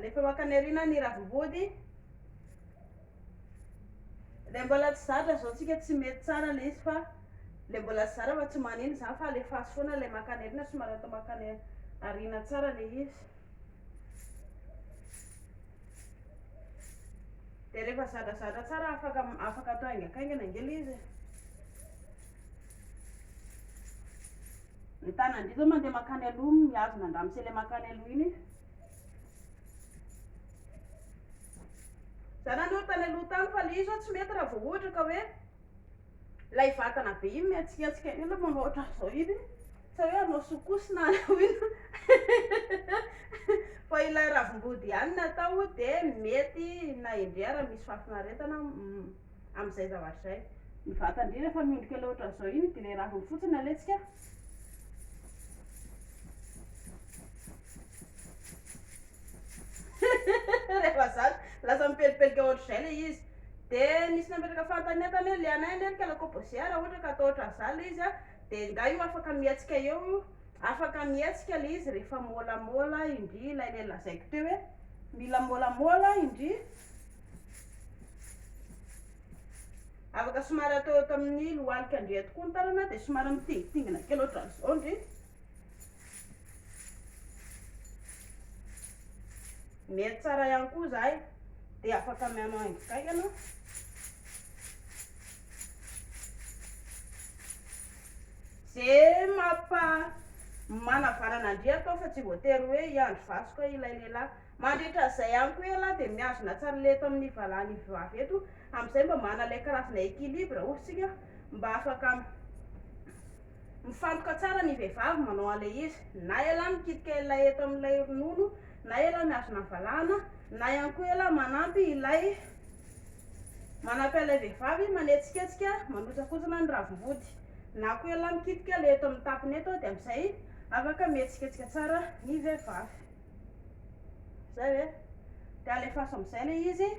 alefa makany arina ny ravim-body le mbola tsy zatra zao tsika tsy mety tsara le izy fa le mbola tsy zara fa tsy manino zany fa le fasy foana le makany arina somary atao makany arina tsara le izy de rehefa zadrazadra tsara afaka atao haingakaingana angely izy ny tanany zao mandeha makany aloha miazona andramose le makany aloha iny zana ny tany aloha tany fa le izy zao tsy mety raha vao ohatra ka hoe lay vatana be iny miatsiketsika iny aloha manao ohatra zao iny sa hoe anao sokosina anao iny fa ilay ravim-body ihany natao de mety na indray raha misy fahafinaretana amin'izay zavatra zay ny vatany rehefa miondrika le ohatra zao iny de le raviny fotsiny aletsika rehefa zany lasa mipelipelika ohatr'izay le izy de nisy nametraka fanontaniana hoe le anay ane kala composera ohatra ka atao ohatran'izany le izy a de nga io afaka mietsika eo afaka mietsika le izy rehefa môlamôla indri ilay le lazaiko teo hoe mila môlamôla indri afaka somary atao eto amin'ny lohalika ndrea tokoa ny tarana de somary mitingitingina kely ohatran'izao indri mety tsara ihany koa zahay de afaka mianao haingokaingana zay manavarana andria atao fa tsy voatery hoe iandro vaso koa ilay lehilahy mandritra zay ihany koa ela de miazona tsara le eto amin'ny valany vavy eto amin'izay mba mana le karazana équilibre ohatsika mba afaka mifantoka tsara ny vehivavy manao an'le izy na ela mikitika ilay eto amin'ilay ronono na ela miazona valana na ihany koa ela manampy ilay vehivavy manetsiketsika manosakozana ny ravim-body na koa ela mikitika le eto amin'ny tapony eto de amin'izay afaka mietsiketsika tsara ny vehivavy zay hoe de alefaso amin'izay le izy